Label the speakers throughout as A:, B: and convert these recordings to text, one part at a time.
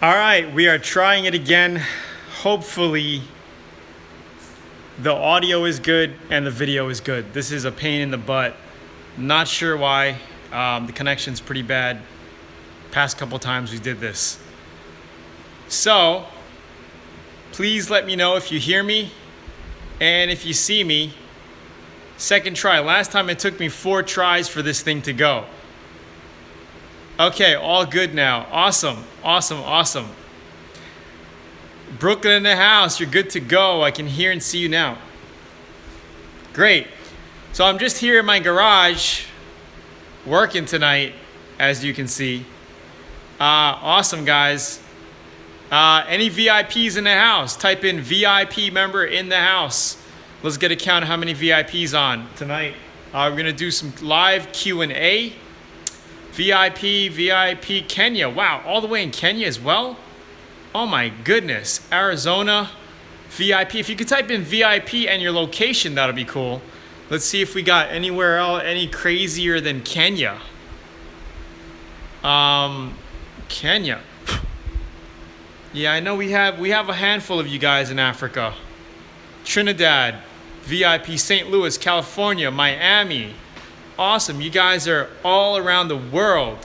A: All right, we are trying it again. Hopefully the audio is good and the video is good. This is a pain in the butt. Not sure why. The connection's pretty bad. Past couple times we did this. So please let me know if you hear me and if you see me. Second try. Last time it took me 4 tries for this thing to go. Okay, all good now. Awesome, awesome, awesome. Brooklyn in the house, you're good to go. I can hear and see you now. Great. So I'm just here in my garage working tonight, as you can see. Awesome, guys. Any VIPs in the house? Type in VIP member in the house. Let's get a count of how many VIPs on tonight. We're going to do some live Q&A. VIP Kenya. Wow, all the way in Kenya as well? Oh my goodness. Arizona, VIP. If you could type in VIP and your location, that'll be cool. Let's see if we got anywhere else any crazier than Kenya. Kenya. Yeah, I know we have a handful of you guys in Africa. Trinidad, VIP, St. Louis, California, Miami. Awesome, you guys are all around the world.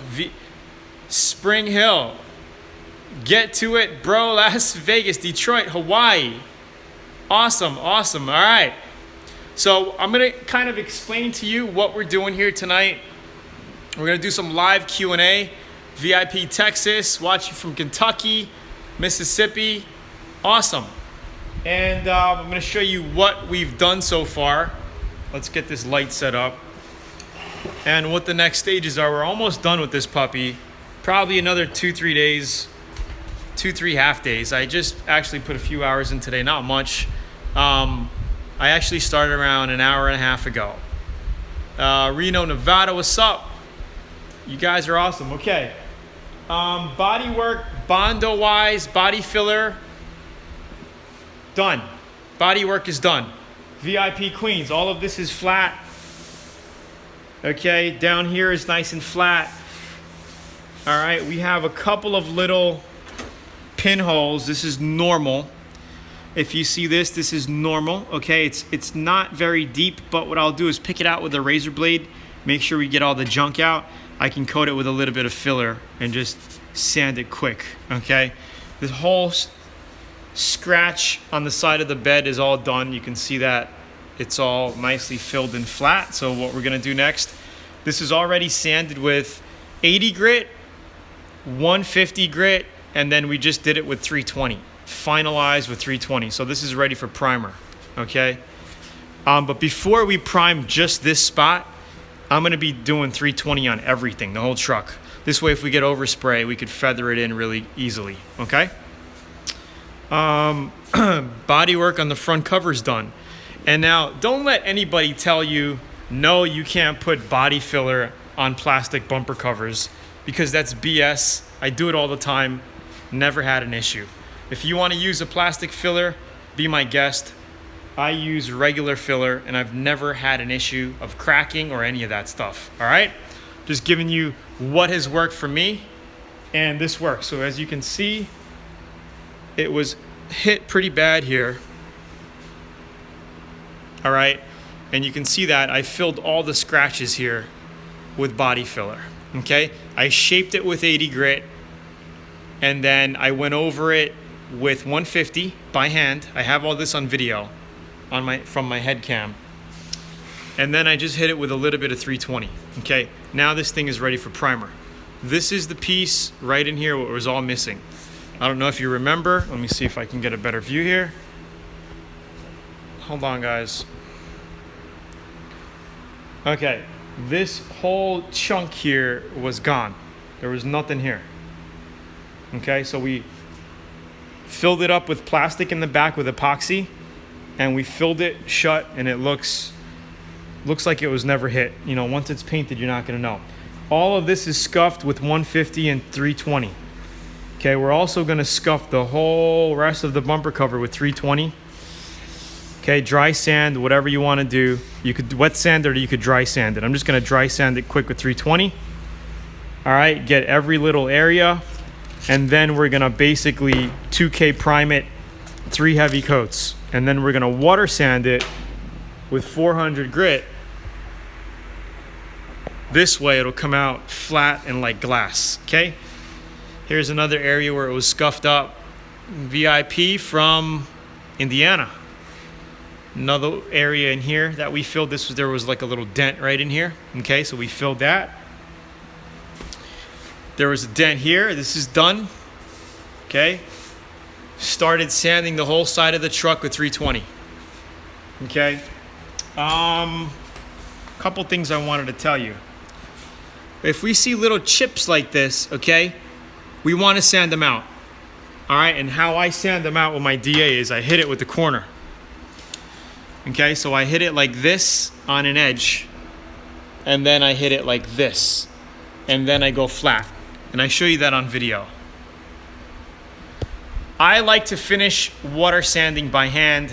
A: Spring Hill, get to it, bro. Las Vegas, Detroit, Hawaii. Awesome, awesome. All right. So I'm gonna kind of explain to you what we're doing here tonight. We're gonna do some live Q&A. VIP Texas, watching from Kentucky, Mississippi. Awesome. And I'm gonna show you what we've done so far. Let's get this light set up. And what the next stages are. We're almost done with this puppy. Probably another 2-3 days, 2-3 half days. I just actually put a few hours in today, not much. I actually started around an hour and a half ago. Reno, Nevada, what's up? You guys are awesome. Okay. Body work, Bondo wise, body filler, done. Body work is done. VIP Queens, all of this is flat. Okay, down here is nice and flat. All right, we have a couple of little pinholes. This is normal. If you see this, this is normal. Okay, it's not very deep, but what I'll do is pick it out with a razor blade, make sure we get all the junk out. I can coat it with a little bit of filler and just sand it quick, okay? This whole scratch on the side of the bed is all done. You can see that it's all nicely filled and flat. So what we're gonna do next, this is already sanded with 80 grit, 150 grit, and then we just did it with 320. Finalized with 320. So this is ready for primer, okay? But before we prime just this spot, I'm gonna be doing 320 on everything, the whole truck. This way, if we get overspray, we could feather it in really easily, okay? Body work on the front cover's done. And now, don't let anybody tell you, no, you can't put body filler on plastic bumper covers, because that's BS. I do it all the time, never had an issue. If you wanna use a plastic filler, be my guest. I use regular filler and I've never had an issue of cracking or any of that stuff, all right? Just giving you what has worked for me, and this works. So as you can see, it was hit pretty bad here. All right, and you can see that I filled all the scratches here with body filler, okay? I shaped it with 80 grit, and then I went over it with 150 by hand. I have all this on video from my head cam. And then I just hit it with a little bit of 320, okay? Now this thing is ready for primer. This is the piece right in here what was all missing. I don't know if you remember. Let me see if I can get a better view here. Hold on, guys. Okay, this whole chunk here was gone. There was nothing here. Okay, so we filled it up with plastic in the back with epoxy, and we filled it shut, and it looks like it was never hit. You know, once it's painted, you're not gonna know. All of this is scuffed with 150 and 320. Okay, we're also gonna scuff the whole rest of the bumper cover with 320. Okay, dry sand, whatever you wanna do. You could wet sand it or you could dry sand it. I'm just gonna dry sand it quick with 320. All right, get every little area. And then we're gonna basically 2K prime it, 3 heavy coats. And then we're gonna water sand it with 400 grit. This way it'll come out flat and like glass, okay? Here's another area where it was scuffed up. VIP from Indiana. Another area in here that we filled. There was like a little dent right in here. Okay, so we filled that. There was a dent here. This is done. Okay. Started sanding the whole side of the truck with 320. Okay. Couple things I wanted to tell you. If we see little chips like this, okay, we want to sand them out. All right, and how I sand them out with my DA is I hit it with the corner. Okay, so I hit it like this on an edge, and then I hit it like this, and then I go flat. And I show you that on video. I like to finish water sanding by hand.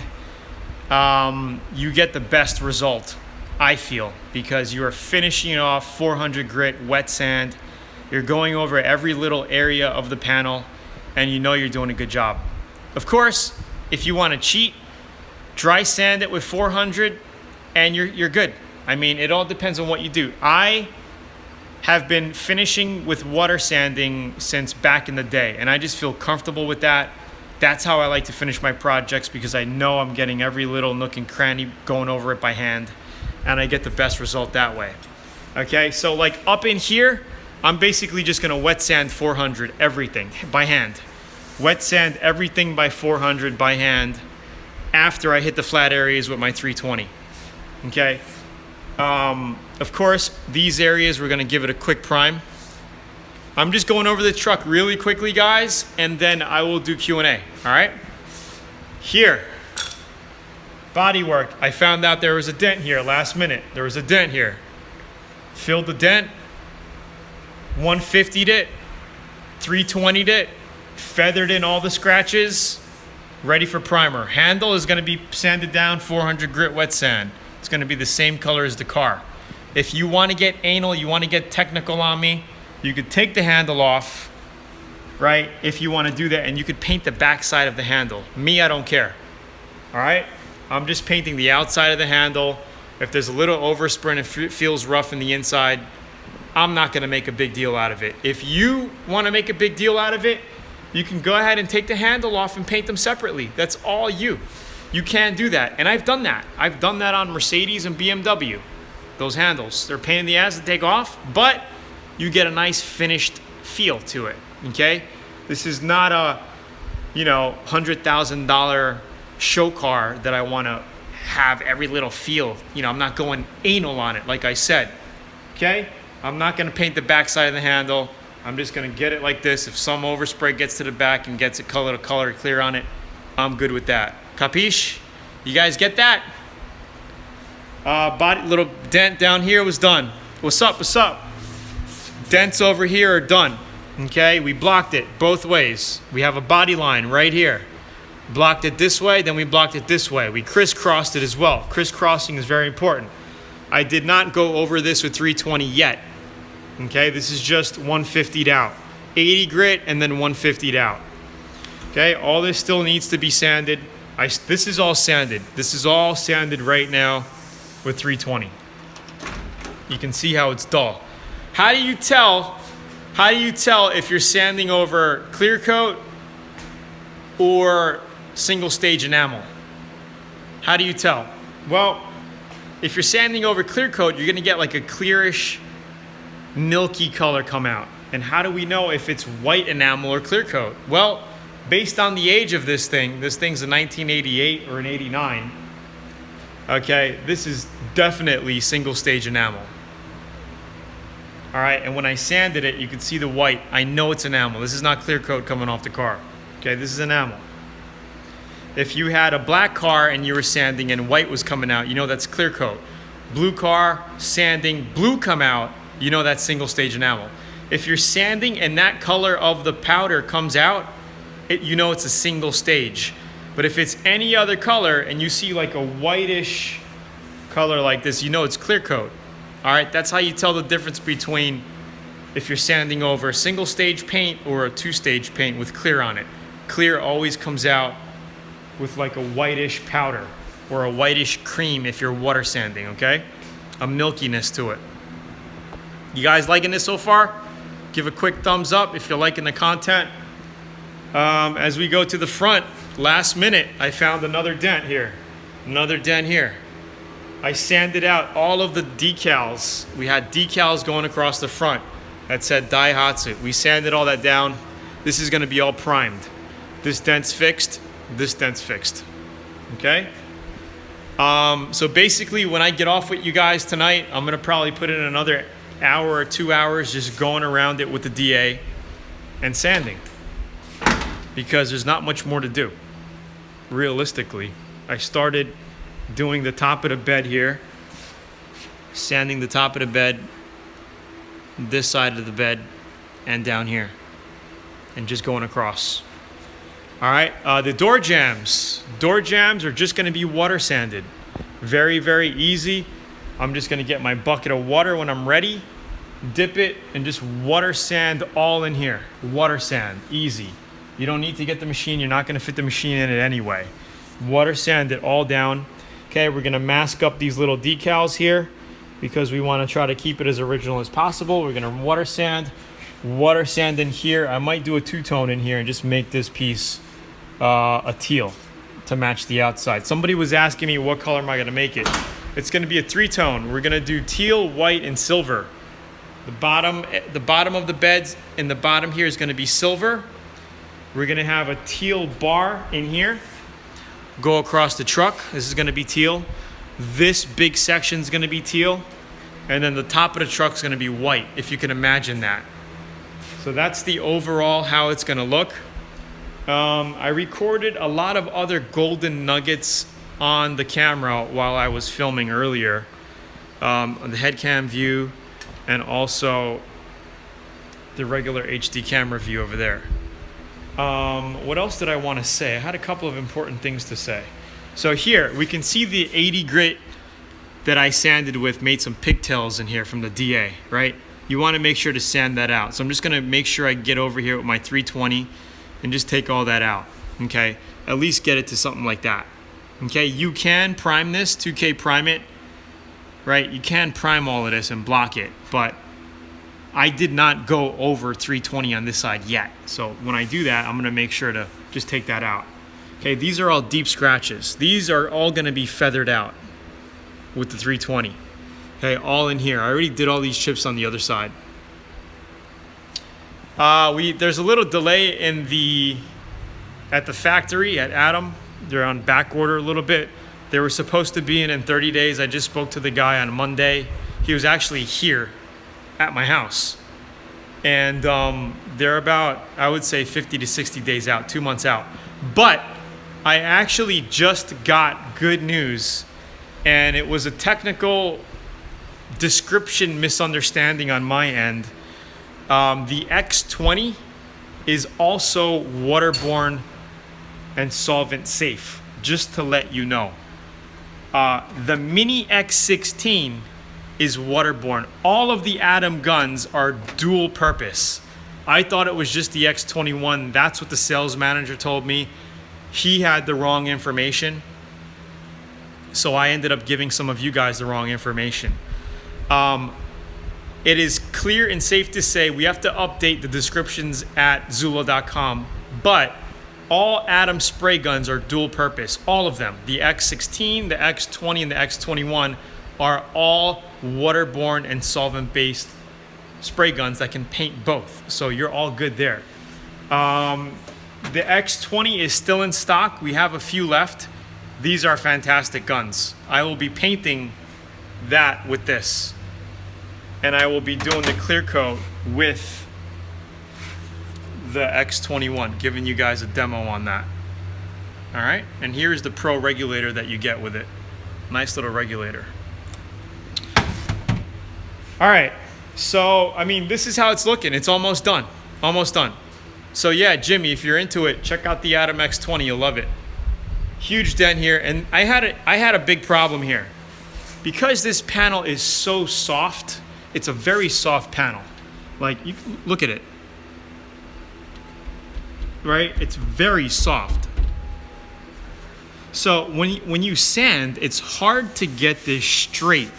A: You get the best result, I feel, because you are finishing off 400 grit wet sand. You're going over every little area of the panel, and you know you're doing a good job. Of course, if you want to cheat, dry sand it with 400 and you're good. I mean, it all depends on what you do. I have been finishing with water sanding since back in the day, and I just feel comfortable with that. That's how I like to finish my projects, because I know I'm getting every little nook and cranny going over it by hand, and I get the best result that way. Okay, so like up in here, I'm basically just gonna wet sand 400 everything by hand. Wet sand everything by 400 by hand after I hit the flat areas with my 320. Okay. Of course, these areas we're gonna give it a quick prime. I'm just going over the truck really quickly, guys, and then I will do Q&A. All right. Here, bodywork. I found out there was a dent here last minute. There was a dent here. Filled the dent. 150'd it. 320'd it. Feathered in all the scratches. Ready for primer. Handle is going to be sanded down 400 grit wet sand. It's going to be the same color as the car. If you want to get anal, you want to get technical on me, you could take the handle off, right? If you want to do that, and you could paint the back side of the handle. Me, I don't care. All right? I'm just painting the outside of the handle. If there's a little overspray and it feels rough in the inside, I'm not going to make a big deal out of it. If you want to make a big deal out of it, you can go ahead and take the handle off and paint them separately. That's all you. You can do that. And I've done that. I've done that on Mercedes and BMW. Those handles, they're a pain in the ass to take off, but you get a nice finished feel to it, okay? This is not a, $100,000 show car that I want to have every little feel. I'm not going anal on it, like I said, okay? I'm not going to paint the backside of the handle. I'm just going to get it like this. If some overspray gets to the back and gets it color clear on it, I'm good with that. Capiche? You guys get that? Little dent down here was done. What's up? What's up? Dents over here are done. Okay, we blocked it both ways. We have a body line right here. Blocked it this way, then we blocked it this way. We crisscrossed it as well. Crisscrossing is very important. I did not go over this with 320 yet. Okay, this is just 150'd out. 80 grit and then 150'd out. Okay, all this still needs to be sanded. This is all sanded. This is all sanded right now with 320. You can see how it's dull. How do you tell if you're sanding over clear coat or single stage enamel? How do you tell? Well, if you're sanding over clear coat, you're gonna get like a clearish, milky color come out. And how do we know if it's white enamel or clear coat? Well, based on the age of this thing's a 1988 or an 89. Okay, this is definitely single stage enamel. All right, and when I sanded it, you can see the white. I know it's enamel. This is not clear coat coming off the car. Okay, this is enamel. If you had a black car and you were sanding and white was coming out, you know that's clear coat. Blue car, sanding, blue come out, you know that's single stage enamel. If you're sanding and that color of the powder comes out, you know it's a single stage. But if it's any other color and you see like a whitish color like this, you know it's clear coat. All right, that's how you tell the difference between if you're sanding over a single stage paint or a two-stage paint with clear on it. Clear always comes out with like a whitish powder or a whitish cream if you're water sanding, okay? A milkiness to it. You guys liking this so far? Give a quick thumbs up if you're liking the content. As we go to the front, last minute, I found another dent here. Another dent here. I sanded out all of the decals. We had decals going across the front that said Daihatsu. We sanded all that down. This is gonna be all primed. This dent's fixed, this dent's fixed, okay? So basically when I get off with you guys tonight, I'm gonna probably put in another hour or 2 hours just going around it with the DA and sanding, because there's not much more to do. Realistically, I started doing the top of the bed here, sanding the top of the bed, this side of the bed, and down here, and just going across. All right, the door jambs. Door jambs are just gonna be water sanded. Very, very easy. I'm just gonna get my bucket of water when I'm ready, dip it, and just water sand all in here. Water sand, easy. You don't need to get the machine. You're not gonna fit the machine in it anyway. Water sand it all down. Okay, we're gonna mask up these little decals here because we wanna try to keep it as original as possible. We're gonna water sand in here. I might do a two-tone in here and just make this piece a teal to match the outside. Somebody was asking me what color am I gonna make it. It's gonna be a three-tone. We're gonna do teal, white, and silver. The bottom of the beds in the bottom here is gonna be silver. We're gonna have a teal bar in here. Go across the truck. This is gonna be teal. This big section is gonna be teal. And then the top of the truck is gonna be white, if you can imagine that. So that's the overall how it's gonna look. I recorded a lot of other golden nuggets on the camera while I was filming earlier. On the head cam view and also the regular HD camera view over there. What else did I want to say? I had a couple of important things to say. So here, we can see the 80 grit that I sanded with made some pigtails in here from the DA, right? You want to make sure to sand that out. So I'm just going to make sure I get over here with my 320 and just take all that out, okay? At least get it to something like that, okay? You can prime this, 2K prime it, right? You can prime all of this and block it, but I did not go over 320 on this side yet. So when I do that, I'm gonna make sure to just take that out. Okay, these are all deep scratches. These are all gonna be feathered out with the 320. Okay, all in here. I already did all these chips on the other side. There's a little delay at the factory at Adam. They're on back order a little bit. They were supposed to be in 30 days. I just spoke to the guy on Monday. He was actually here at my house. And they're about, I would say 50 to 60 days out, 2 months out. But I actually just got good news, and it was a technical description misunderstanding on my end. The X20 is also waterborne and solvent safe, just to let you know. The Mini X16 is waterborne. All of the Adam guns are dual purpose. I thought it was just the X21. That's what the sales manager told me. He had the wrong information. So I ended up giving some of you guys the wrong information. It is clear and safe to say we have to update the descriptions at Zula.com, but all Adam spray guns are dual purpose. All of them. The X16, the X20, and the X21 are all waterborne and solvent-based spray guns that can paint both. So you're all good there. The X20 is still in stock. We have a few left. These are fantastic guns. I will be painting that with this. And I will be doing the clear coat with the X21, giving you guys a demo on that. All right, and here's the Pro regulator that you get with it. Nice little regulator. All right, so, I mean, this is how it's looking. It's almost done, almost done. So yeah, Jimmy, if you're into it, check out the Adam X20, you'll love it. Huge dent here, and I had a big problem here. Because this panel is so soft, it's a very soft panel. Like, you look at it. Right? It's very soft. So when you sand, it's hard to get this straight.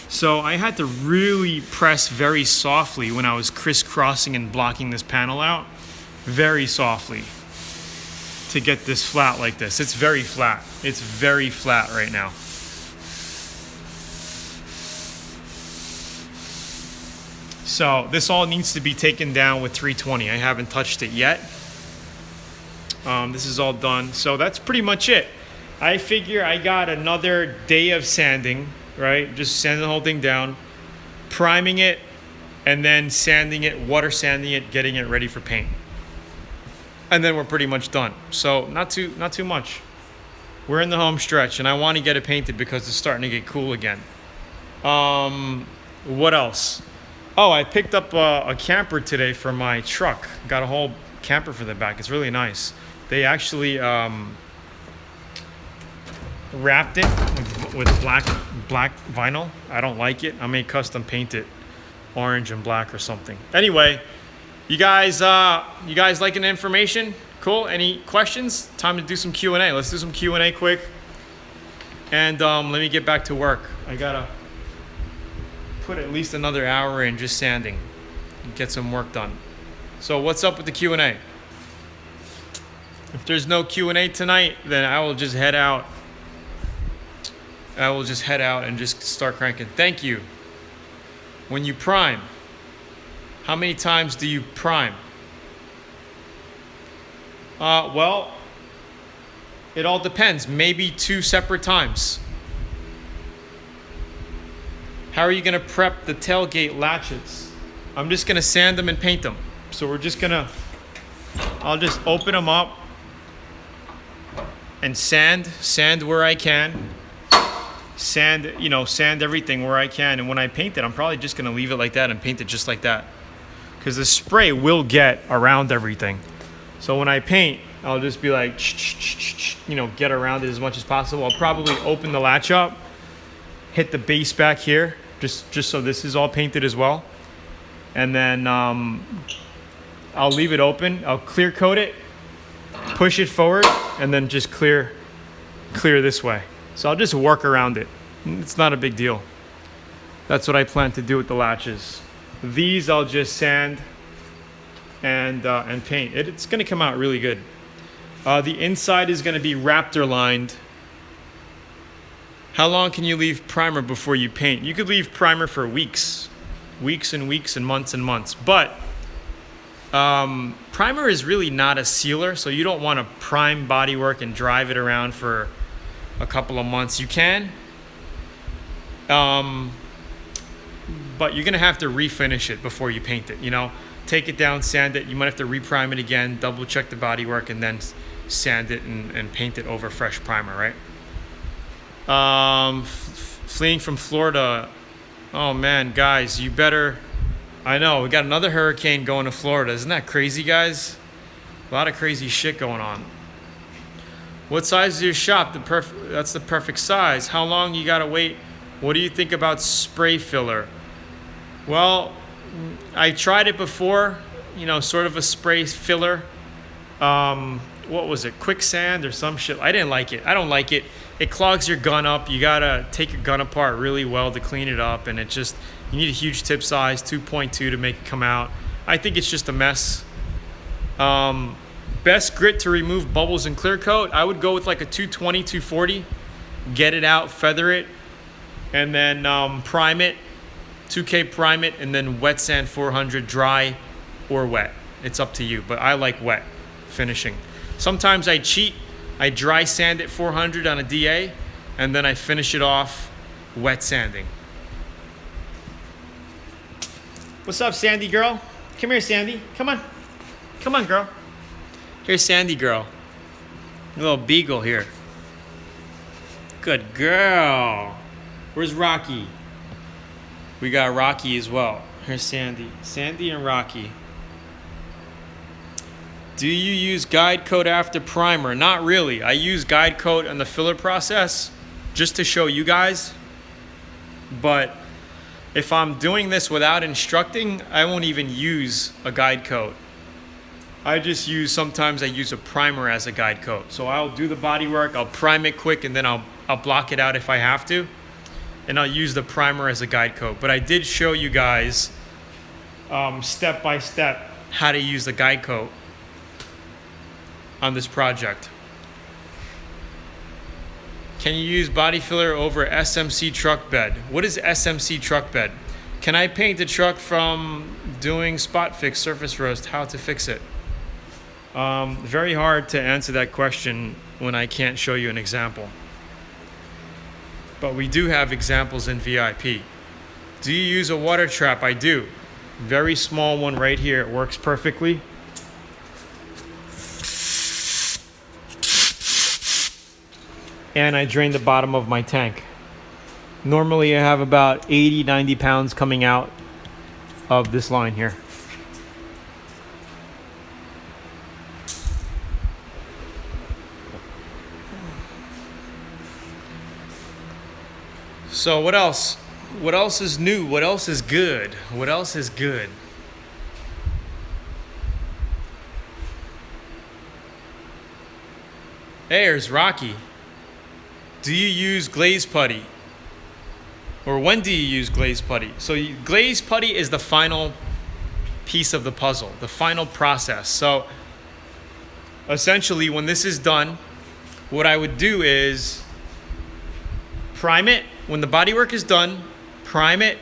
A: So I had to really press very softly when I was crisscrossing and blocking this panel out. Very softly. To get this flat like this. It's very flat. It's very flat right now. So this all needs to be taken down with 320. I haven't touched it yet. This is all done. So that's pretty much it. I figure I got another day of sanding, right? Just sanding the whole thing down, priming it, and then sanding it, water sanding it, getting it ready for paint. And then we're pretty much done. So not too much. We're in the home stretch, and I want to get it painted because it's starting to get cool again. What else? Oh, I picked up a camper today for my truck. Got a whole camper for the back. It's really nice. They actually wrapped it with black vinyl. I don't like it. I may custom paint it orange and black or something. Anyway, you guys liking the information? Cool. Any questions? Time to do some Q&A. Let's do some Q&A quick. And let me get back to work. I gotta put at least another hour in just sanding and get some work done. So what's up with the Q&A? If there's no Q&A tonight, then I will just head out. And just start cranking. Thank you. When you prime, how many times do you prime? Well, it all depends. Maybe 2 separate times. How are you going to prep the tailgate latches? I'm just going to sand them and paint them. So we're just going to, I'll just open them up and sand where I can. Sand everything where I can. And when I paint it, I'm probably just going to leave it like that and paint it just like that. Because the spray will get around everything. So when I paint, I'll just be like, get around it as much as possible. I'll probably open the latch up, hit the base back here, just so this is all painted as well. And then I'll leave it open. I'll clear coat it, push it forward, and then just clear this way. So I'll just work around it. It's not a big deal. That's what I plan to do with the latches. These I'll just sand and paint. It's going to come out really good. The inside is going to be Raptor lined. How long can you leave primer before you paint? You could leave primer for weeks and weeks and months. But primer is really not a sealer, so you don't want to prime bodywork and drive it around for a couple of months. You can, but you're gonna have to refinish it before you paint it. Take it down, sand it. You might have to reprime it again, double check the bodywork, and then sand it and paint it over fresh primer, right? Fleeing from Florida. Oh man, guys, you better. I know we got another hurricane going to Florida. Isn't that crazy, guys? A lot of crazy shit going on. What size is your shop? That's the perfect size. How long you gotta wait? What do you think about spray filler? Well, I tried it before, sort of a spray filler. What was it? Quicksand or some shit. I didn't like it. I don't like it. It clogs your gun up. You gotta take your gun apart really well to clean it up, and you need a huge tip size, 2.2 to make it come out. I think it's just a mess. Best grit to remove bubbles and clear coat, I would go with like a 220, 240. Get it out, feather it, and then prime it, 2K prime it, and then wet sand 400, dry or wet. It's up to you, but I like wet finishing. Sometimes I cheat. I dry sand it 400 on a DA, and then I finish it off wet sanding. What's up, Sandy girl? Come here, Sandy. Come on, girl. Here's Sandy girl. A little beagle here. Good girl. Where's Rocky? We got Rocky as well. Here's Sandy. Sandy and Rocky. Do you use guide coat after primer? Not really. I use guide coat in the filler process just to show you guys. But If I'm doing this without instructing, I won't even use a guide coat. Sometimes I use a primer as a guide coat. So I'll do the body work, I'll prime it quick, and then I'll block it out if I have to. And I'll use the primer as a guide coat. But I did show you guys step by step how to use the guide coat on this project. Can you use body filler over SMC truck bed? What is SMC truck bed? Can I paint the truck from doing spot fix, surface roast? How to fix it? Very hard to answer that question when I can't show you an example. But we do have examples in VIP. Do you use a water trap? I do. Very small one right here. It works perfectly. And I drain the bottom of my tank. Normally I have about 80, 90 pounds coming out of this line here. So what else? What else is new? What else is good? What else is good? Hey, there's Rocky. Do you use glazed putty? Or when do you use glazed putty? So glazed putty is the final piece of the puzzle, the final process. So essentially when this is done, what I would do is prime it. When the bodywork is done, prime it,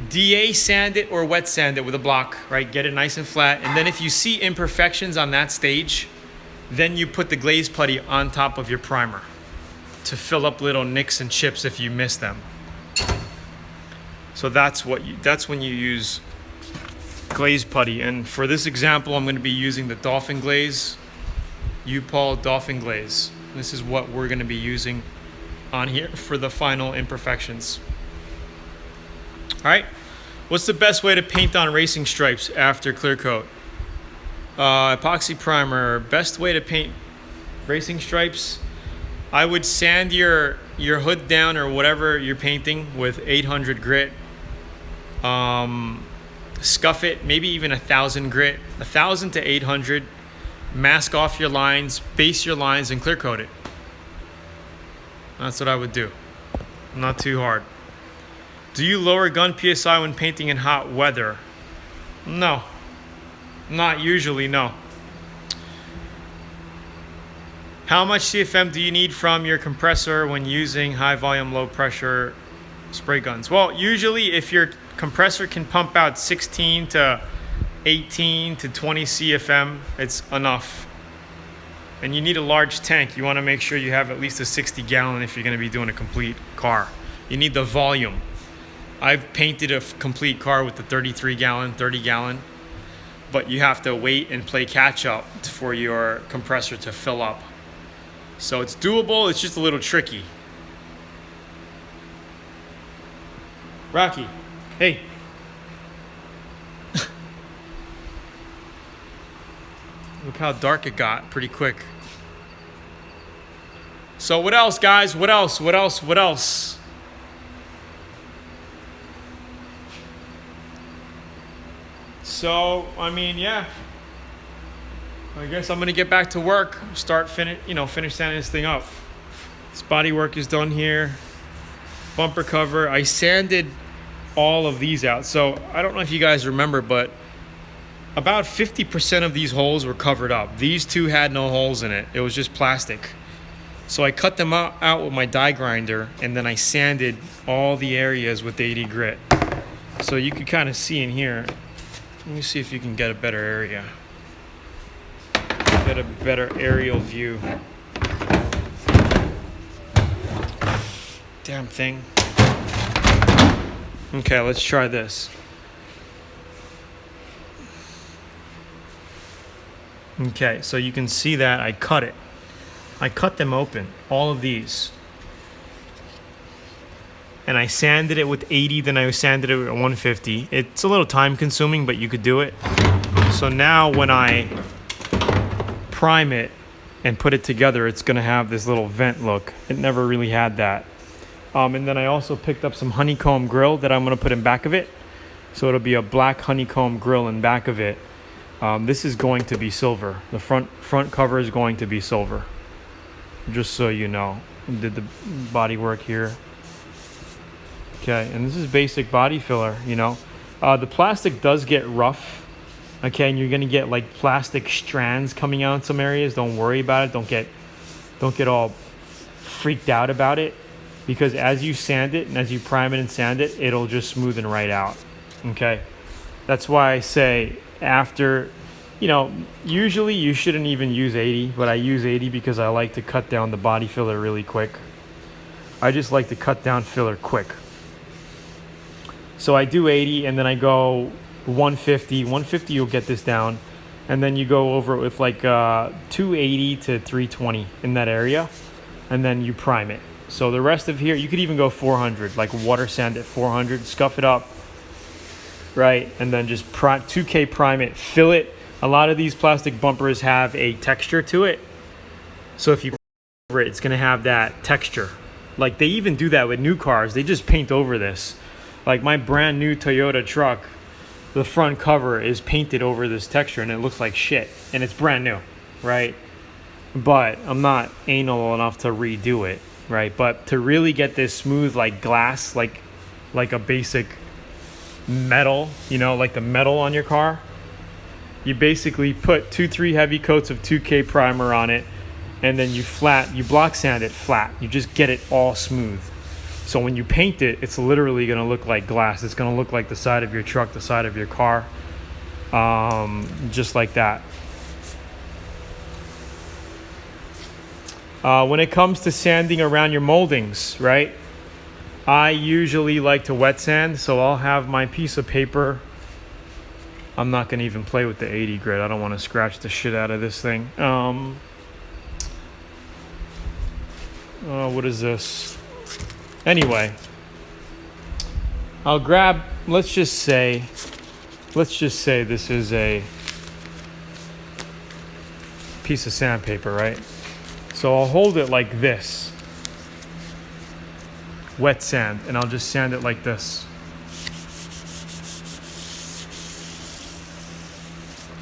A: DA sand it or wet sand it with a block, right? Get it nice and flat. And then if you see imperfections on that stage, then you put the glazed putty on top of your primer to fill up little nicks and chips if you miss them. So that's when you use glazed putty. And for this example, I'm going to be using the Dolphin Glaze, U-Paul Dolphin Glaze. This is what we're going to be using on here for the final imperfections. All right, what's the best way to paint on racing stripes after clear coat? Epoxy primer. Best way to paint racing stripes, I would sand your hood down or whatever you're painting with 800 grit. Scuff it, maybe even 1,000 grit, 1,000 to 800. Mask off your lines, base your lines, and clear coat it. That's what I would do. Not too hard. Do you lower gun PSI when painting in hot weather? No. Not usually, no. How much CFM do you need from your compressor when using high volume, low pressure spray guns? Well, usually if your compressor can pump out 16 to 18 to 20 CFM, it's enough. And you need a large tank. You want to make sure you have at least a 60 gallon if you're going to be doing a complete car. You need the volume. I've painted a complete car with the 33 gallon, 30 gallon, but you have to wait and play catch up for your compressor to fill up. So it's doable, it's just a little tricky. Rocky, hey. Look how dark it got pretty quick. So what else, guys? What else? So, I mean, yeah. I guess I'm gonna get back to work. Finish sanding this thing up. This body work is done here. Bumper cover. I sanded all of these out. So I don't know if you guys remember, but about 50% of these holes were covered up. These two had no holes in it. It was just plastic. So I cut them out with my die grinder, and then I sanded all the areas with 80 grit. So you can kind of see in here. Let me see if you can get a better area. Get a better aerial view. Damn thing. Okay, let's try this. Okay, so you can see that I cut it. I cut them open, all of these. And I sanded it with 80, then I sanded it with 150. It's a little time consuming, but you could do it. So now when I prime it and put it together, it's gonna have this little vent look. It never really had that. And then I also picked up some honeycomb grill that I'm going to put in back of it. So it'll be a black honeycomb grill in back of it. This is going to be silver. The front cover is going to be silver. Just so you know. Did the body work here. Okay, and this is basic body filler, you know. The plastic does get rough. Okay, and you're gonna get like plastic strands coming out in some areas. Don't worry about it. Don't get all freaked out about it, because as you sand it and as you prime it and sand it, it'll just smoothen right out. Okay, that's why I say after, you know, usually you shouldn't even use 80, but I use 80 because I like to cut down the body filler really quick. I just like to cut down filler quick. So I do 80 and then I go 150. 150 you'll get this down, and then you go over it with like 280 to 320 in that area, and then you prime it. So the rest of here, you could even go 400, like water sand at 400, scuff it up, right? And then just 2K prime it, fill it. A lot of these plastic bumpers have a texture to it. So if you paint over it, it's gonna have that texture. Like they even do that with new cars. They just paint over this. Like my brand new Toyota truck, the front cover is painted over this texture and it looks like shit. And it's brand new, right? But I'm not anal enough to redo it, right? But to really get this smooth like glass, like a basic metal, you know, like the metal on your car, you basically put 2-3 heavy coats of 2K primer on it, and then you block sand it flat. You just get it all smooth. So when you paint it, it's literally going to look like glass. It's going to look like the side of your truck, the side of your car, just like that. When it comes to sanding around your moldings, right? I usually like to wet sand, so I'll have my piece of paper. I'm not going to even play with the 80 grit. I don't want to scratch the shit out of this thing. What is this? Anyway, I'll grab, let's just say this is a piece of sandpaper, right? So I'll hold it like this, wet sand, and I'll just sand it like this.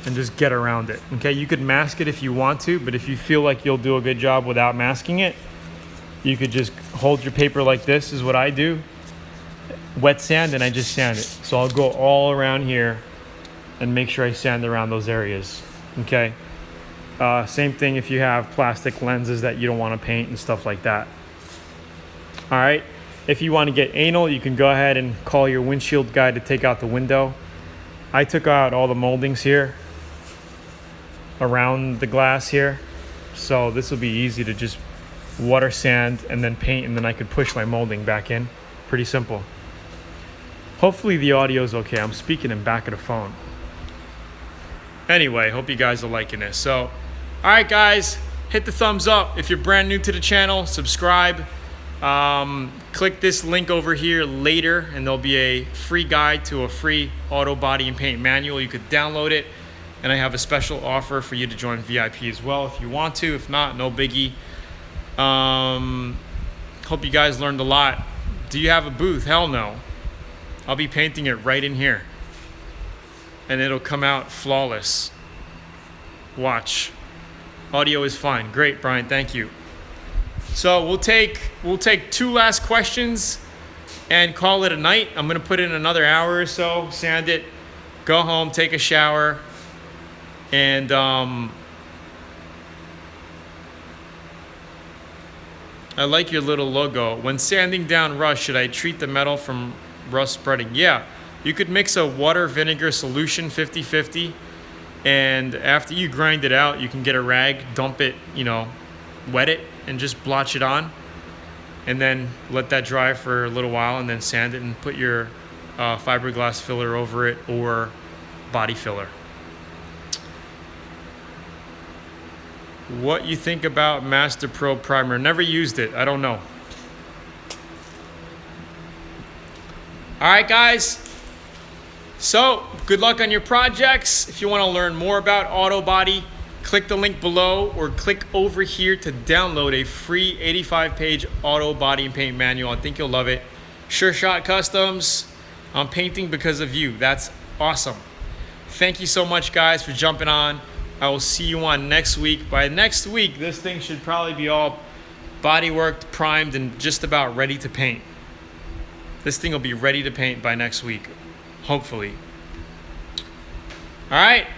A: And just get around it, okay? You could mask it if you want to, but if you feel like you'll do a good job without masking it, you could just hold your paper like this, is what I do. Wet sand, and I just sand it. So I'll go all around here and make sure I sand around those areas, okay? Same thing if you have plastic lenses that you don't want to paint and stuff like that. All right, if you want to get anal, you can go ahead and call your windshield guy to take out the window. I took out all the moldings here around the glass here, so this will be easy to just water sand and then paint, and then I could push my molding back in. Pretty simple. Hopefully the audio is okay. I'm speaking in back of the phone. Anyway, hope you guys are liking this. So, all right, guys, hit the thumbs up if you're brand new to the channel. Subscribe. Click this link over here later, and there'll be a free guide to a free auto body and paint manual. You could download it, and I have a special offer for you to join VIP as well if you want to. If not, no biggie. Hope you guys learned a lot. Do you have a booth? Hell no. I'll be painting it right in here, and it'll come out flawless. Watch. Audio is fine. Great, Brian. Thank you. So we'll take 2 last questions and call it a night. I'm gonna put in another hour or so, sand it, go home, take a shower, and I like your little logo. When sanding down rust, should I treat the metal from rust spreading? Yeah, you could mix a water vinegar solution 50-50, and after you grind it out, you can get a rag, dump it, you know, wet it, and just blotch it on, and then let that dry for a little while, and then sand it and put your fiberglass filler over it or body filler. What you think about Master Pro primer? Never used it. I don't know. All right, guys. So good luck on your projects. If you want to learn more about auto body, click the link below or click over here to download a free 85-page auto body and paint manual. I think you'll love it. Sure Shot Customs, I'm painting because of you. That's awesome. Thank you so much, guys, for jumping on. I will see you on next week. By next week, this thing should probably be all body worked, primed, and just about ready to paint. This thing will be ready to paint by next week, hopefully. All right.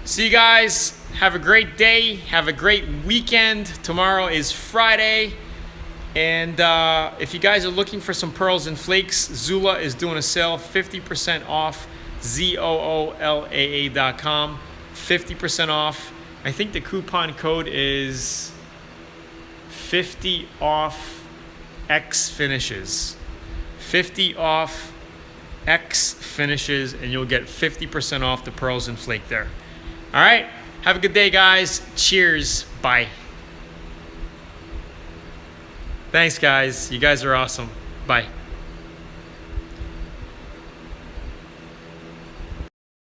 A: See you guys. Have a great day. Have a great weekend. Tomorrow is Friday. And if you guys are looking for some pearls and flakes, Zula is doing a sale, 50% off, ZOOLAA.com, 50% off. I think the coupon code is 50 off X finishes. 50 off X finishes, and you'll get 50% off the pearls and flake there. All right. Have a good day, guys. Cheers. Bye. Thanks, guys. You guys are awesome. Bye.